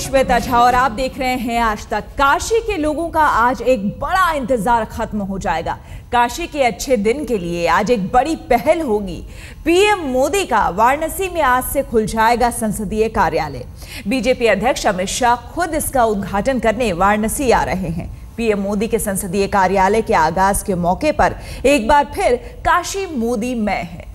श्वेता झा और आप देख रहे हैं आज तक। काशी के लोगों का आज एक बड़ा इंतजार खत्म हो जाएगा। काशी के अच्छे दिन के लिए आज एक बड़ी पहल होगी। पीएम मोदी का वाराणसी में आज से खुल जाएगा संसदीय कार्यालय। बीजेपी अध्यक्ष अमित शाह खुद इसका उद्घाटन करने वाराणसी आ रहे हैं। पीएम मोदी के संसदीय कार्यालय के आगाज के मौके पर एक बार फिर काशी मोदी में है।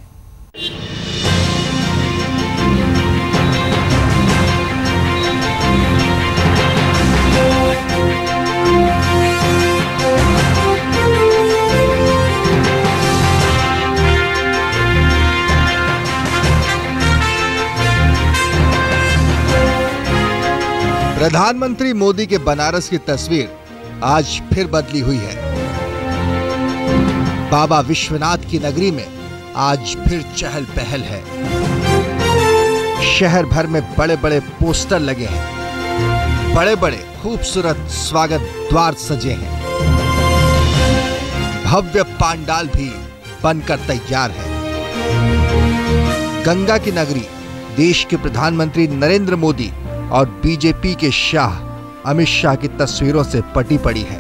प्रधानमंत्री मोदी के बनारस की तस्वीर आज फिर बदली हुई है। बाबा विश्वनाथ की नगरी में आज फिर चहल पहल है। शहर भर में बड़े बड़े पोस्टर लगे हैं, बड़े बड़े खूबसूरत स्वागत द्वार सजे हैं, भव्य पांडाल भी बनकर तैयार है। गंगा की नगरी देश के प्रधानमंत्री नरेंद्र मोदी और बीजेपी के शाह अमित शाह की तस्वीरों से पटी पड़ी है।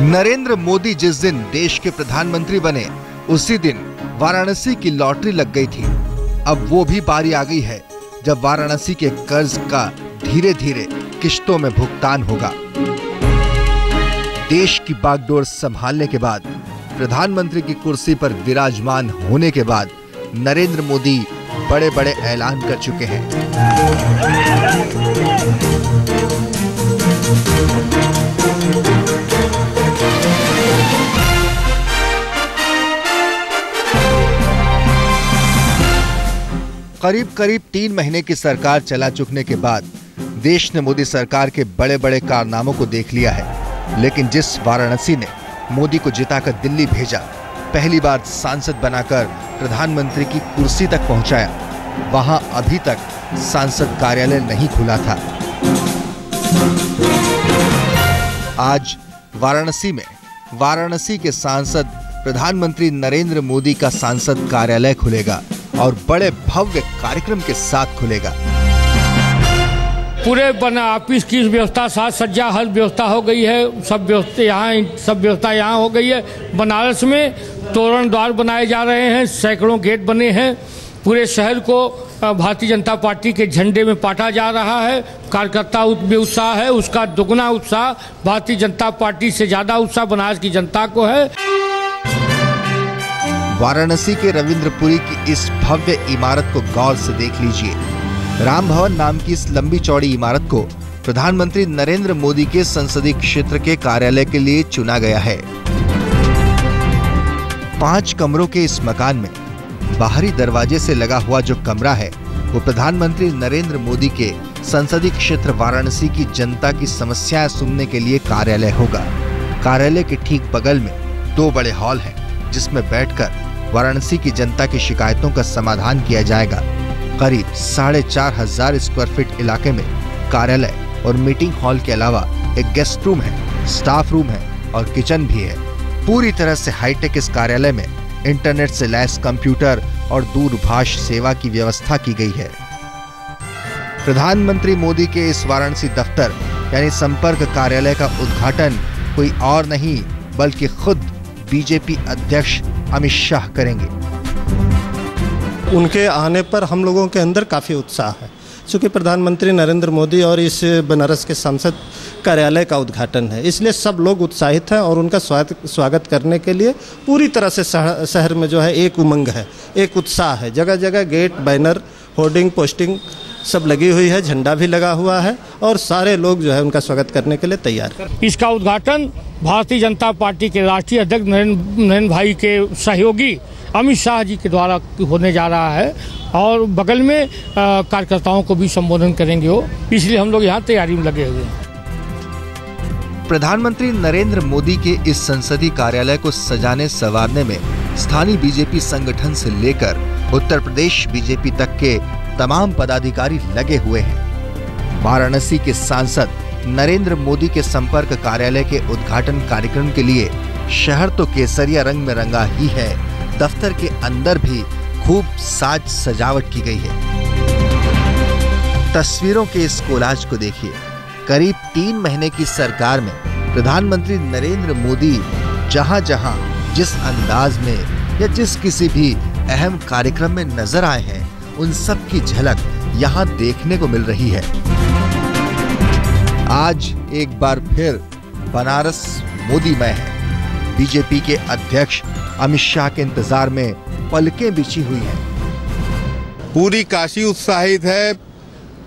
नरेंद्र मोदी जिस दिन देश के प्रधानमंत्री बने उसी दिन वाराणसी की लॉटरी लग गई थी। अब वो भी बारी आ गई है जब वाराणसी के कर्ज का धीरे धीरे किश्तों में भुगतान होगा। देश की बागडोर संभालने के बाद, प्रधानमंत्री की कुर्सी पर विराजमान होने के बाद नरेंद्र मोदी बड़े बड़े ऐलान कर चुके हैं। करीब करीब 3 महीने की सरकार चला चुकने के बाद देश ने मोदी सरकार के बड़े बड़े कारनामों को देख लिया है। लेकिन जिस वाराणसी ने मोदी को जिताकर दिल्ली भेजा, पहली बार सांसद बनाकर प्रधानमंत्री की कुर्सी तक पहुंचाया, वहां अभी तक सांसद कार्यालय नहीं खुला था। आज वाराणसी में वाराणसी के सांसद प्रधानमंत्री नरेंद्र मोदी का सांसद कार्यालय खुलेगा और बड़े भव्य कार्यक्रम के साथ खुलेगा। पूरे बना ऑफिस की व्यवस्था, साज सज्जा हर व्यवस्था हो गई है। सब व्यवस्था यहाँ हो गई है। बनारस में तोरण द्वार बनाए जा रहे हैं, सैकड़ों गेट बने हैं। पूरे शहर को भारतीय जनता पार्टी के झंडे में पाटा जा रहा है। कार्यकर्ता में उत्साह है, उसका दुगना उत्साह भारतीय जनता पार्टी से ज्यादा उत्साह बनारस की जनता को है। वाराणसी के रविंद्रपुरी की इस भव्य इमारत को गौर से देख लीजिए। राम भवन नाम की इस लंबी चौड़ी इमारत को प्रधानमंत्री नरेंद्र मोदी के संसदीय क्षेत्र के कार्यालय के लिए चुना गया है। 5 कमरों के इस मकान में बाहरी दरवाजे से लगा हुआ जो कमरा है वो प्रधानमंत्री नरेंद्र मोदी के संसदीय क्षेत्र वाराणसी की जनता की समस्याएं सुनने के लिए कार्यालय होगा। कार्यालय के ठीक बगल में 2 बड़े हॉल हैं जिसमें बैठकर वाराणसी की जनता की शिकायतों का समाधान किया जाएगा। करीब 4,500 स्क्वायर फीट इलाके में कार्यालय और मीटिंग हॉल के अलावा एक गेस्ट रूम है, स्टाफ रूम है और किचन भी है। पूरी तरह से हाईटेक इस कार्यालय में इंटरनेट से लैस कंप्यूटर और दूरभाष सेवा की व्यवस्था की गई है। प्रधानमंत्री मोदी के इस वाराणसी दफ्तर यानी संपर्क कार्यालय का उद्घाटन कोई और नहीं बल्कि खुद बीजेपी अध्यक्ष अमित शाह करेंगे। उनके आने पर हम लोगों के अंदर काफ़ी उत्साह है, क्योंकि प्रधानमंत्री नरेंद्र मोदी और इस बनारस के संसद कार्यालय का उद्घाटन है, इसलिए सब लोग उत्साहित हैं और उनका स्वागत करने के लिए पूरी तरह से शहर में जो है एक उमंग है, एक उत्साह है। जगह जगह गेट, बैनर, होर्डिंग, पोस्टिंग सब लगी हुई है, झंडा भी लगा हुआ है और सारे लोग जो है उनका स्वागत करने के लिए तैयार हैं। इसका उद्घाटन भारतीय जनता पार्टी के राष्ट्रीय अध्यक्ष नरेंद्र भाई के सहयोगी अमित शाह जी के द्वारा होने जा रहा है और बगल में कार्यकर्ताओं को भी संबोधन करेंगे वो, इसलिए हम लोग यहाँ तैयारी में लगे हुए हैं। प्रधानमंत्री नरेंद्र मोदी के इस संसदीय कार्यालय को सजाने संवारने में स्थानीय बीजेपी संगठन से लेकर उत्तर प्रदेश बीजेपी तक के तमाम पदाधिकारी लगे हुए हैं। वाराणसी के सांसद नरेंद्र मोदी के संपर्क कार्यालय के उद्घाटन कार्यक्रम के लिए शहर तो केसरिया रंग में रंगा ही है, दफ्तर के अंदर भी खूब साज सजावट की गई है। तस्वीरों के इस कोलाज को देखिए। करीब 3 महीने की सरकार में प्रधानमंत्री नरेंद्र मोदी जहां-जहां जिस अंदाज में या जिस किसी भी अहम कार्यक्रम में नजर आए हैं, उन सब की झलक यहां देखने को मिल रही है। आज एक बार फिर बनारस मोदीमय है। बीजेपी के अध्यक्ष अमित शाह के इंतजार में पलकें बिछी हुई हैं। पूरी काशी उत्साहित है।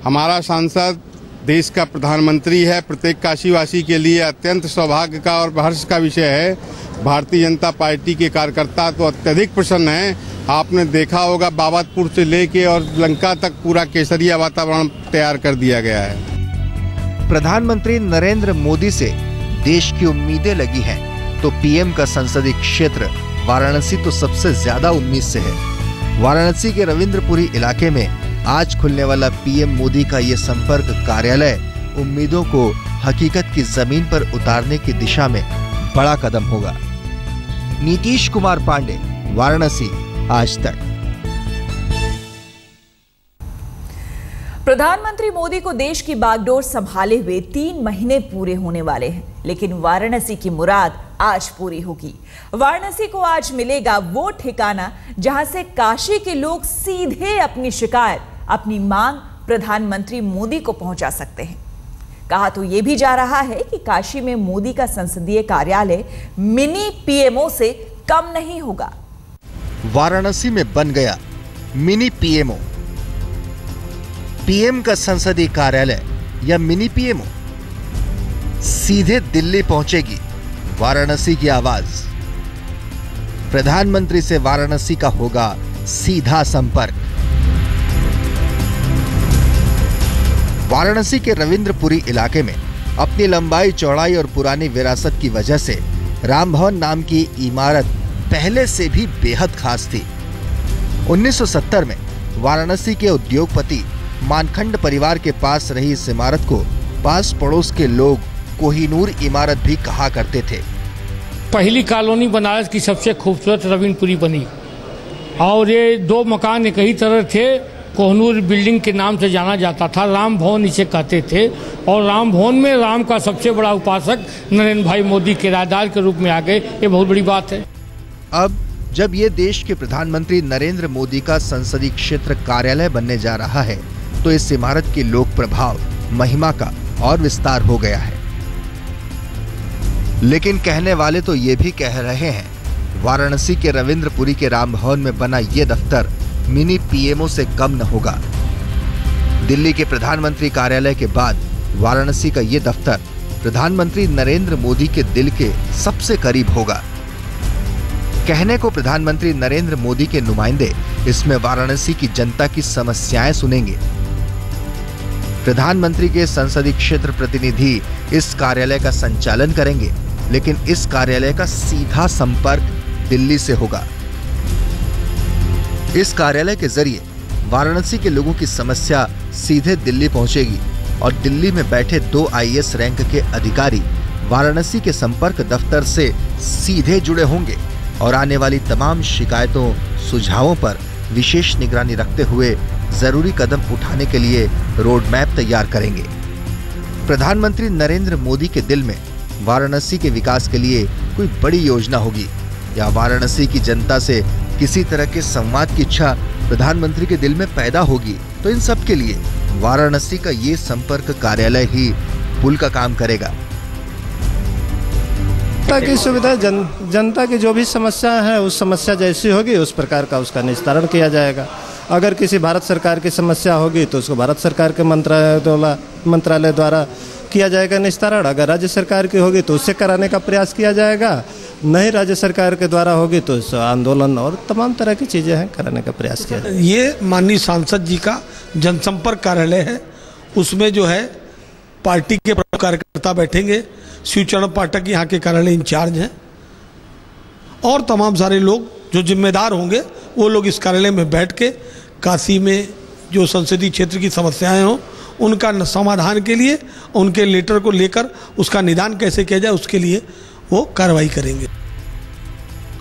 हमारा सांसद देश का प्रधानमंत्री है। प्रत्येक काशीवासी के लिए अत्यंत सौभाग्य का और हर्ष का विषय है। भारतीय जनता पार्टी के कार्यकर्ता तो अत्यधिक प्रसन्न हैं। आपने देखा होगा बाबतपुर से लेके और लंका तक पूरा केसरिया वातावरण तैयार कर दिया गया है। प्रधानमंत्री नरेंद्र मोदी से देश की उम्मीदें लगी हैं, तो पीएम का संसदीय क्षेत्र वाराणसी तो सबसे ज्यादा उम्मीद से है। वाराणसी के रविंद्रपुरी इलाके में आज खुलने वाला पीएम मोदी का ये संपर्क कार्यालय उम्मीदों को हकीकत की जमीन पर उतारने की दिशा में बड़ा कदम होगा। नीतीश कुमार पांडे, वाराणसी, आज तक। प्रधानमंत्री मोदी को देश की बागडोर संभाले हुए 3 महीने पूरे होने वाले हैं, लेकिन वाराणसी की मुराद आज पूरी होगी। वाराणसी को आज मिलेगा वो ठिकाना जहां से काशी के लोग सीधे अपनी शिकायत, अपनी मांग प्रधानमंत्री मोदी को पहुंचा सकते हैं। कहा तो यह भी जा रहा है कि काशी में मोदी का संसदीय कार्यालय मिनी पीएमओ से कम नहीं होगा। वाराणसी में बन गया मिनी पीएमओ। पीएम का संसदीय कार्यालय या मिनी पीएमओ, सीधे दिल्ली पहुंचेगी वाराणसी की आवाज। प्रधानमंत्री से वाराणसी का होगा सीधा संपर्क। वाराणसी के रविंद्रपुरी इलाके में अपनी लंबाई चौड़ाई और पुरानी विरासत की वजह से राम भवन नाम की इमारत पहले से भी बेहद खास थी। 1970 में वाराणसी के उद्योगपति मानखंड परिवार के पास रही इस इमारत को पास पड़ोस के लोग कोहिनूर इमारत भी कहा करते थे। पहली कॉलोनी बनारस की सबसे खूबसूरत रविंद्रपुरी बनी और ये 2 मकान एक ही तरह थे। कोहिनूर बिल्डिंग के नाम से जाना जाता था। राम भवन इसे कहते थे और राम भवन में राम का सबसे बड़ा उपासक नरेंद्र भाई मोदी किराएदार के रूप में आ गए। ये बहुत बड़ी बात है। अब जब ये देश के प्रधानमंत्री नरेंद्र मोदी का संसदीय क्षेत्र कार्यालय बनने जा रहा है, तो इस इमारत के लोक प्रभाव, महिमा का और विस्तार हो गया है। लेकिन कहने वाले तो ये भी कह रहे हैं, वाराणसी के रविंद्रपुरी के राम भवन में बना ये दफ्तर मिनी पीएमओ से कम न होगा। दिल्ली के प्रधानमंत्री कार्यालय के बाद वाराणसी का ये दफ्तर प्रधानमंत्री नरेंद्र मोदी के दिल के सबसे करीब होगा। कहने को प्रधानमंत्री नरेंद्र मोदी के नुमाइंदे इसमें वाराणसी की जनता की समस्याएं सुनेंगे। प्रधानमंत्री के संसदीय क्षेत्र प्रतिनिधि इस कार्यालय का संचालन करेंगे, लेकिन इस कार्यालय का सीधा संपर्क दिल्ली से होगा। इस कार्यालय के जरिए वाराणसी के लोगों की समस्या सीधे दिल्ली पहुंचेगी और दिल्ली में बैठे 2 आईएएस रैंक के अधिकारी वाराणसी के संपर्क दफ्तर से सीधे जुड़े होंगे और आने वाली तमाम शिकायतों, सुझावों पर विशेष निगरानी रखते हुए जरूरी कदम उठाने के लिए रोड मैप तैयार करेंगे। प्रधानमंत्री नरेंद्र मोदी के दिल में वाराणसी के विकास के लिए कोई बड़ी योजना होगी या वाराणसी की जनता से किसी तरह के संवाद की इच्छा प्रधानमंत्री के दिल में पैदा होगी, तो इन सब के लिए वाराणसी का ये संपर्क कार्यालय ही पुल का काम करेगा। जनता की सुविधा, जनता की जो भी समस्या है, उस समस्या जैसी होगी उस प्रकार का उसका निस्तारण किया जाएगा। अगर किसी भारत सरकार की समस्या होगी तो उसको भारत सरकार के मंत्रालय द्वारा किया जाएगा निस्तारण। अगर राज्य सरकार की होगी तो उससे कराने का प्रयास किया जाएगा। नहीं राज्य सरकार के द्वारा होगी तो आंदोलन और तमाम तरह की चीज़ें हैं कराने का प्रयास किया जाएगा। ये माननीय सांसद जी का जनसंपर्क कार्यालय है। उसमें जो है पार्टी के कार्यकर्ता बैठेंगे। शिवचरण पाठक यहाँ के कार्यालय इंचार्ज हैं और तमाम सारे लोग जो जिम्मेदार होंगे वो लोग इस कार्यालय में बैठ के काशी में जो संसदीय क्षेत्र की समस्याएं हों उनका समाधान के लिए, उनके लेटर को लेकर उसका निदान कैसे किया जाए उसके लिए वो कार्रवाई करेंगे।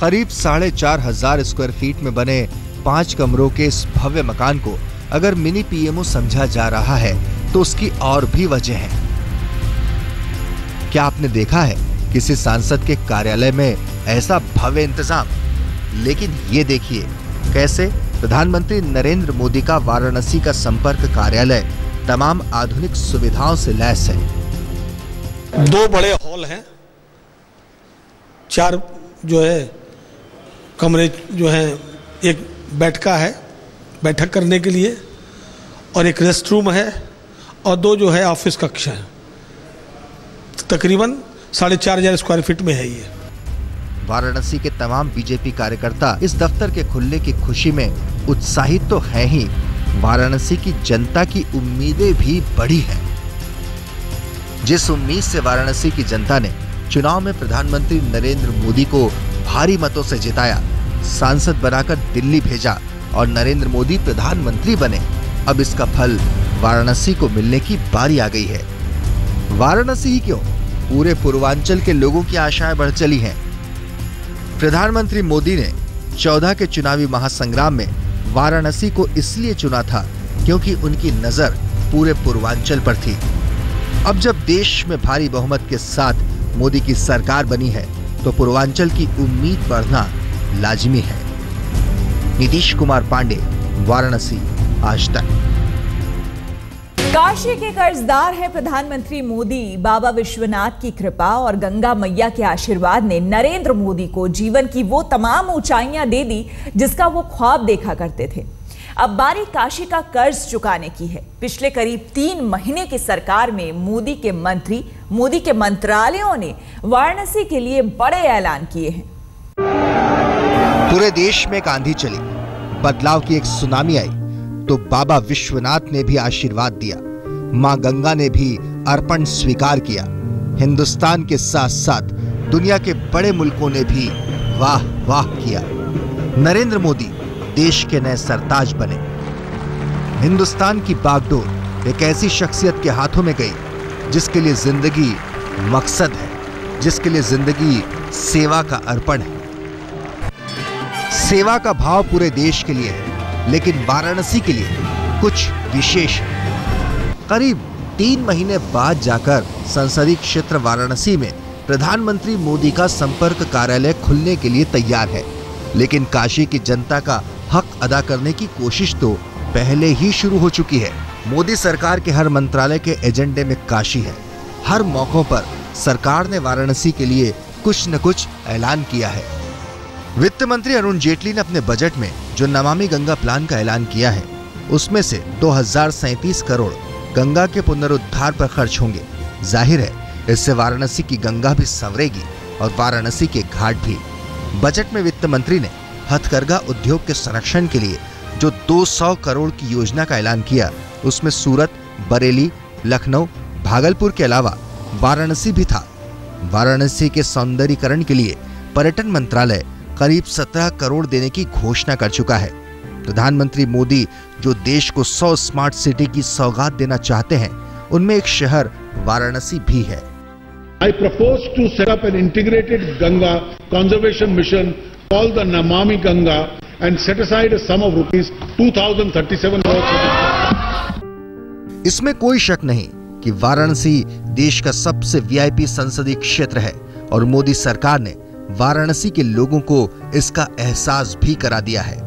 करीब 4,500 स्क्वायर फीट में बने 5 कमरों के इस भव्य मकान को अगर मिनी पीएमओ समझा जा रहा है तो उसकी और भी वजह है। क्या आपने देखा है किसी सांसद के कार्यालय में ऐसा भव्य इंतजाम? लेकिन ये देखिए कैसे प्रधानमंत्री नरेंद्र मोदी का वाराणसी का संपर्क कार्यालय तमाम आधुनिक सुविधाओं से लैस है। 2 बड़े हॉल हैं, 4 जो है कमरे जो है, एक बैठका है बैठक करने के लिए, और एक रेस्ट रूम है, और 2 जो है ऑफिस कक्ष है। तकरीबन 4,500 स्क्वायर फीट में है ये। वाराणसी के तमाम बीजेपी कार्यकर्ता इस दफ्तर के खुलने की खुशी में उत्साहित तो है ही, वाराणसी की जनता की उम्मीदें भी बढ़ी हैं। जिस उम्मीद से वाराणसी की जनता ने चुनाव में प्रधानमंत्री नरेंद्र मोदी को भारी मतों से जिताया, सांसद बनाकर दिल्ली भेजा और नरेंद्र मोदी प्रधानमंत्री बने, अब इसका फल वाराणसी को मिलने की बारी आ गई है। वाराणसी ही क्यों, पूरे पूर्वांचल के लोगों की आशाएं बढ़ चली हैं। प्रधानमंत्री मोदी ने 14 के चुनावी महासंग्राम में वाराणसी को इसलिए चुना था क्योंकि उनकी नजर पूरे पूर्वांचल पर थी। अब जब देश में भारी बहुमत के साथ मोदी की सरकार बनी है तो पूर्वांचल की उम्मीद बढ़ना लाजिमी है। नीतीश कुमार पांडे, वाराणसी, आज तक। काशी के कर्जदार है प्रधानमंत्री मोदी। बाबा विश्वनाथ की कृपा और गंगा मैया के आशीर्वाद ने नरेंद्र मोदी को जीवन की वो तमाम ऊंचाइयां दे दी जिसका वो ख्वाब देखा करते थे। अब बारी काशी का कर्ज चुकाने की है। पिछले करीब 3 महीने की सरकार में मोदी के मंत्री, मोदी के मंत्रालयों ने वाराणसी के लिए बड़े ऐलान किए हैं। पूरे देश में एक आंधी चली, बदलाव की एक सुनामी आई तो बाबा विश्वनाथ ने भी आशीर्वाद दिया, मां गंगा ने भी अर्पण स्वीकार किया। हिंदुस्तान के साथ साथ दुनिया के बड़े मुल्कों ने भी वाह वाह किया। नरेंद्र मोदी देश के नए सरताज बने। हिंदुस्तान की बागडोर एक ऐसी शख्सियत के हाथों में गई जिसके लिए जिंदगी मकसद है, जिसके लिए जिंदगी सेवा का अर्पण है। सेवा का भाव पूरे देश के लिए है, लेकिन वाराणसी के लिए कुछ विशेष है। करीब 3 महीने बाद जाकर संसदीय क्षेत्र वाराणसी में प्रधानमंत्री मोदी का संपर्क कार्यालय खुलने के लिए तैयार है, लेकिन काशी की जनता का हक अदा करने की कोशिश तो पहले ही शुरू हो चुकी है। मोदी सरकार के हर मंत्रालय के एजेंडे में काशी है। हर मौकों पर सरकार ने वाराणसी के लिए कुछ न कुछ ऐलान किया है। वित्त मंत्री अरुण जेटली ने अपने बजट में जो नमामि गंगा प्लान का ऐलान किया है, उसमें से 2037 करोड़ गंगा के पुनरुद्धार पर खर्च होंगे। जाहिर है इससे वाराणसी की गंगा भी संवरेगी और वाराणसी के घाट भी। बजट में वित्त मंत्री ने हथकरघा उद्योग के संरक्षण के लिए जो 200 करोड़ की योजना का ऐलान किया, उसमें सूरत, बरेली, लखनऊ, भागलपुर के अलावा वाराणसी भी था। वाराणसी के सौंदर्यीकरण के लिए पर्यटन मंत्रालय करीब 17 करोड़ देने की घोषणा कर चुका है। प्रधानमंत्री मोदी जो देश को 100 स्मार्ट सिटी की सौगात देना चाहते हैं, उनमें एक शहर वाराणसी भी है। I propose to set up an integrated Ganga conservation mission called the Namami Ganga and set aside a sum of rupees 2037 crores. इसमें कोई शक नहीं कि वाराणसी देश का सबसे वीआईपी संसदीय क्षेत्र है और मोदी सरकार ने वाराणसी के लोगों को इसका एहसास भी करा दिया है।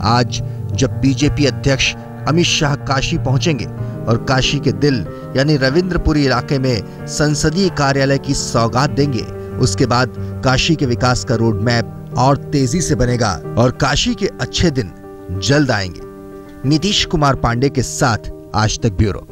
आज जब बीजेपी अध्यक्ष अमित शाह काशी पहुंचेंगे और काशी के दिल यानी रविंद्रपुरी इलाके में संसदीय कार्यालय की सौगात देंगे, उसके बाद काशी के विकास का रोड मैप और तेजी से बनेगा और काशी के अच्छे दिन जल्द आएंगे। नीतीश कुमार पांडे के साथ आज तक ब्यूरो।